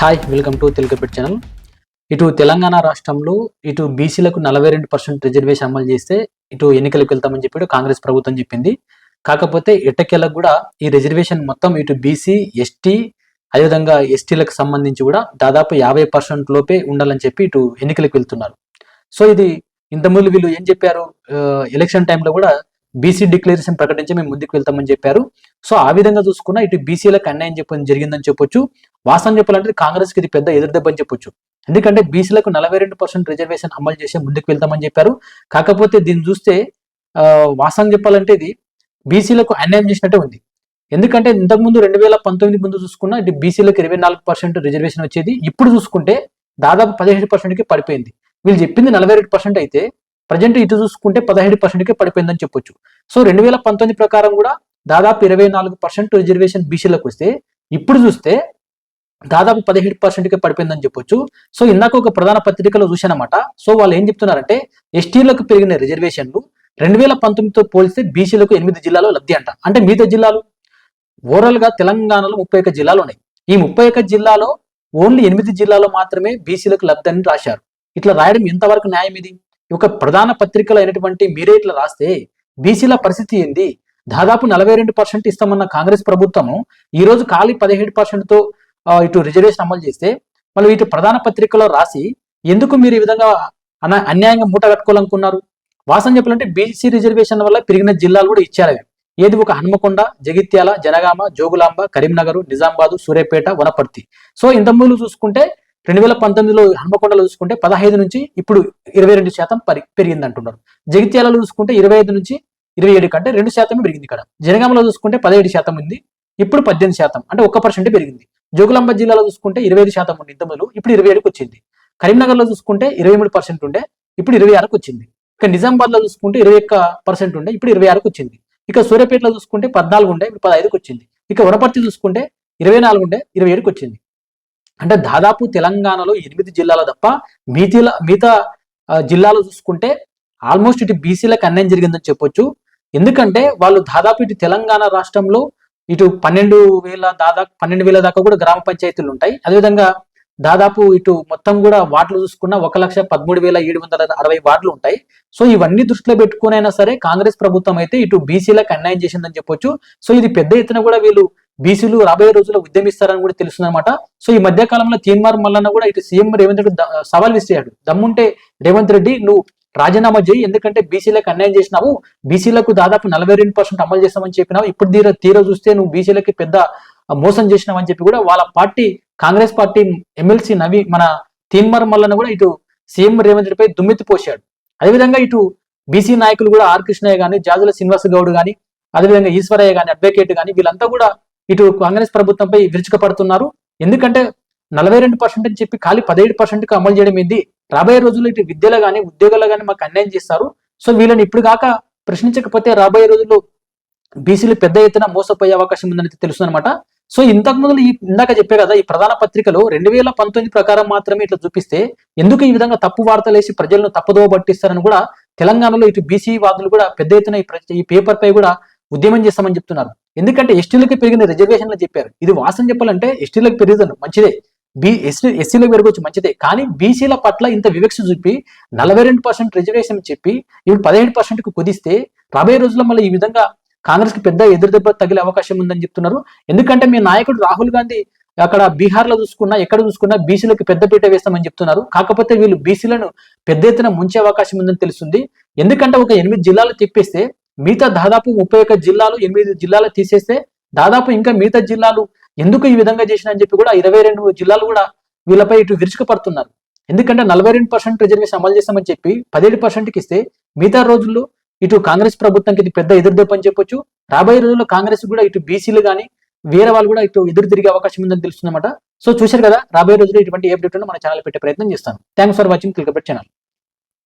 Hi, welcome to తెలుగుపెట్ channel. ఇటు తెలంగాణ రాష్ట్రంలో ఇటు బీసీలకు 42% రిజర్వేషన్ అమలు చేస్తే ఇటు ఎన్నికలకు వెళ్తామని చెప్పి కాంగ్రెస్ ప్రభుత్వం చెప్పింది. కాకపోతే ఎట్టకేలకు కూడా ఈ రిజర్వేషన్ మొత్తం ఇటు బీసీ, ఎస్టీ, అదేవిధంగా ఎస్టీలకు సంబంధించి కూడా దాదాపు 50% లోపే ఉండాలని చెప్పి ఇటు ఎన్నికలకు వెళ్తున్నారు. సో ఇది ఇంతకుముందు వీళ్ళు ఏం చెప్పారు, ఎలక్షన్ టైంలో కూడా బీసీ డిక్లరేషన్ ప్రకటించి మేము ముందుకు వెళ్తామని చెప్పారు. సో ఆ విధంగా చూసుకున్నా ఇటు బీసీలకు అన్యాయం జరిగిందని చెప్పొచ్చు. వాస్తవం చెప్పాలంటే కాంగ్రెస్ కి ఇది పెద్ద ఎదురుదెబ్బ అని చెప్పొచ్చు. ఎందుకంటే బీసీలకు 42% రిజర్వేషన్ అమలు చేసి ముందుకు వెళ్తామని చెప్పారు. కాకపోతే దీన్ని చూస్తే వాస్తవం చెప్పాలంటే ఇది బీసీలకు అన్యాయం చేసినట్టే ఉంది. ఎందుకంటే ఇంతకుముందు 2019 ముందు చూసుకున్నా ఇటు బీసీలకు 24% రిజర్వేషన్ వచ్చేది. ఇప్పుడు చూసుకుంటే దాదాపు 17%కి పడిపోయింది. వీళ్ళు చెప్పింది 42% అయితే ప్రజెంట్ ఇటు చూసుకుంటే 17%కే పడిపోయిందని చెప్పొచ్చు. సో 2019 ప్రకారం కూడా దాదాపు 24% రిజర్వేషన్ బీసీలకు వస్తే ఇప్పుడు చూస్తే దాదాపు 17%కే పడిపోయిందని చెప్పొచ్చు. సో ఇందాక ఒక ప్రధాన పత్రికలో చూశానమాట. సో వాళ్ళు ఏం చెప్తున్నారంటే ఎస్టీలకు పెరిగిన రిజర్వేషన్లు 2019తో పోలిస్తే బీసీలకు 8 జిల్లాలో లబ్ధి అంట. అంటే మిగతా జిల్లాలు ఓవరాల్ గా తెలంగాణలో 31 జిల్లాలు ఉన్నాయి. ఈ 31 జిల్లాలో ఓన్లీ 8 జిల్లాలో మాత్రమే బీసీలకు లబ్ధి అని రాశారు. ఇట్లా రాయడం ఎంతవరకు న్యాయం? ఇది ఒక ప్రధాన పత్రికలు అయినటువంటి మీరే ఇట్లా రాస్తే బీసీల పరిస్థితి ఏంది? దాదాపు 42% ఇస్తామన్న కాంగ్రెస్ ప్రభుత్వము ఈ రోజు ఖాళీ 17%తో ఇటు రిజర్వేషన్ అమలు చేస్తే మళ్ళీ ఇటు ప్రధాన పత్రికలో రాసి ఎందుకు మీరు ఈ విధంగా అన్యాయంగా మూట కట్టుకోవాలనుకున్నారు? వాస్తవం చెప్పాలంటే బీసీ రిజర్వేషన్ వల్ల పెరిగిన జిల్లాలు కూడా ఇచ్చారు. ఏది ఒక హన్మకొండ, జగిత్యాల, జనగామ, జోగులాంబ, కరీంనగర్, నిజామాబాద్, సూర్యాపేట, వనపర్తి. సో ఇంతకుముందు చూసుకుంటే 2019లో హన్మకొండలో చూసుకుంటే 15 నుంచి ఇప్పుడు 22% పెరిగింది అంటున్నారు. జగిత్యాలలో చూసుకుంటే 25 నుంచి 27 కంటే 2% పెరిగింది. ఇక్కడ జనగామలో చూసుకుంటే 17% ఉంది, ఇప్పుడు 18%, అంటే 1% పెరిగింది. జోగులాంబ జిల్లాలో చూసుకుంటే 25% ఉంది ఇంతకుముందు, ఇప్పుడు 27కి వచ్చింది. కరీంనగర్లో చూసుకుంటే 23% ఉండే, ఇప్పుడు 26కి వచ్చింది. ఇక నిజామాబాద్ లో చూసుకుంటే 21% ఉండే, ఇప్పుడు 26కి వచ్చింది. ఇక సూర్యాపేటలో చూసుకుంటే 14 ఉండే, ఇప్పుడు 15కి వచ్చింది. ఇక వనపర్తి చూసుకుంటే 24 ఉండే, 27కి వచ్చింది. అంటే దాదాపు తెలంగాణలో 8 జిల్లాలు తప్ప మిగతా జిల్లాలో చూసుకుంటే ఆల్మోస్ట్ ఇటు బీసీలకు అన్యాయం జరిగిందని చెప్పొచ్చు. ఎందుకంటే వాళ్ళు దాదాపు ఇటు తెలంగాణ రాష్ట్రంలో ఇటు 12,000 దాకా కూడా గ్రామ పంచాయతీలు ఉంటాయి. అదేవిధంగా దాదాపు ఇటు మొత్తం కూడా వార్డులు చూసుకున్న 1,13,760 వార్డులు ఉంటాయి. సో ఇవన్నీ దృష్టిలో పెట్టుకునైనా సరే కాంగ్రెస్ ప్రభుత్వం అయితే ఇటు బీసీలకు అన్యాయం చేసిందని చెప్పొచ్చు. సో ఇది పెద్ద ఎత్తున కూడా వీళ్ళు బీసీలు రాబోయే రోజుల్లో ఉద్యమిస్తారని కూడా తెలుస్తుందన్నమాట. సో ఈ మధ్య కాలంలో తీన్మార్ మల్లన్న కూడా ఇటు సీఎం రేవంత్ రెడ్డి సవాల్ విసిరాడు. దమ్ముంటే రేవంత్ రెడ్డి నువ్వు రాజీనామా చేయి, ఎందుకంటే బీసీలకు అన్యాయం చేసినావు, బీసీలకు దాదాపు 42% అమలు చేస్తామని చెప్పినావు, ఇప్పుడు తీరా చూస్తే నువ్వు బీసీలకి పెద్ద మోసం చేసినావు అని చెప్పి కూడా వాళ్ళ పార్టీ కాంగ్రెస్ పార్టీ ఎమ్మెల్సీ మన తీన్మార్ మల్లన్న కూడా ఇటు సీఎం రేవంత్ రెడ్డిపై దుమ్మెత్తి పోశాడు. అదేవిధంగా ఇటు బీసీ నాయకులు కూడా ఆర్ కృష్ణయ్య గాని, జాజుల శ్రీనివాస్ గౌడ్ గాని, అదేవిధంగా ఈశ్వరయ్య గాని, అడ్వకేట్ గాని వీళ్ళంతా కూడా ఇటు కాంగ్రెస్ ప్రభుత్వంపై విరుచుకపడుతున్నారు. ఎందుకంటే 42% అని చెప్పి ఖాళీ 17%కి అమలు చేయడం ఏంది? రాబోయే రోజుల్లో ఇటు విద్యలో కానీ ఉద్యోగాల్లో కానీ మాకు అన్యాయం చేస్తారు. సో వీళ్ళని ఇప్పుడు కాక ప్రశ్నించకపోతే రాబోయే రోజుల్లో బీసీలు పెద్ద ఎత్తున మోసపోయే అవకాశం ఉందని తెలుస్తుందన్నమాట. సో ఇంతకు ముందు ఇందాక చెప్పే కదా, ఈ ప్రధాన పత్రికలో 2019 ప్రకారం మాత్రమే ఇట్లా చూపిస్తే ఎందుకు ఈ విధంగా తప్పు వార్తలు వేసి ప్రజలను తప్పుదోవ పట్టిస్తారని కూడా తెలంగాణలో ఇటు బీసీ వాదులు కూడా పెద్ద ఎత్తున ఈ పేపర్ పై కూడా ఉద్యమం చేస్తామని చెప్తున్నారు. ఎందుకంటే ఎస్టీలకు పెరిగిన రిజర్వేషన్లు చెప్పారు. ఇది వాస్తవం చెప్పాలంటే ఎస్టీలకు పెరుగుతుంది మంచిదే, ఎస్సీలకు పెరగవచ్చు మంచిదే, కానీ బీసీల పట్ల ఇంత వివక్ష చూపి 42% రిజర్వేషన్ చెప్పి ఇప్పుడు 17%కు కుదిస్తే రాబోయే రోజుల్లో మళ్ళీ ఈ విధంగా కాంగ్రెస్ కి పెద్ద ఎదురుదెబ్బ తగిలే అవకాశం ఉందని చెప్తున్నారు. ఎందుకంటే మీ నాయకుడు రాహుల్ గాంధీ అక్కడ బీహార్ లో చూసుకున్నా ఎక్కడ చూసుకున్నా బీసీలకు పెద్దపీట వేస్తామని చెప్తున్నారు. కాకపోతే వీళ్ళు బీసీలను పెద్ద ఎత్తున ముంచే అవకాశం ఉందని తెలుస్తుంది. ఎందుకంటే ఒక 8 జిల్లాలు తిప్పేస్తే మిగతా దాదాపు 31 జిల్లాలు 8 జిల్లాలు తీసేస్తే దాదాపు ఇంకా మిగతా జిల్లాలు ఎందుకు ఈ విధంగా చేసిన అని చెప్పి కూడా 22 జిల్లాలు కూడా వీళ్ళపై ఇటు విరుచుకుపడుతున్నారు. ఎందుకంటే 42% రిజర్వేషన్ అమలు చేస్తామని చెప్పి 17%కి ఇస్తే మిగతా రోజుల్లో ఇటు కాంగ్రెస్ ప్రభుత్వానికి ఇది పెద్ద ఎదురుదెబ్బ అని చెప్పొచ్చు. రాబోయే రోజుల్లో కాంగ్రెస్ కూడా ఇటు బీసీలు కానీ వేరే వాళ్ళు కూడా ఇటు ఎదురు తిరిగే అవకాశం ఉందని తెలుస్తుందన్నమాట. సో చూశారు కదా, రాబోయే రోజుల్లో ఇటువంటి ఏ అప్డేట్ మన ఛానల్ పెట్టే ప్రయత్నం చేస్తాను. థ్యాంక్స్ ఫర్ వాచింగ్ తెలుగుపెట్ ఛానల్.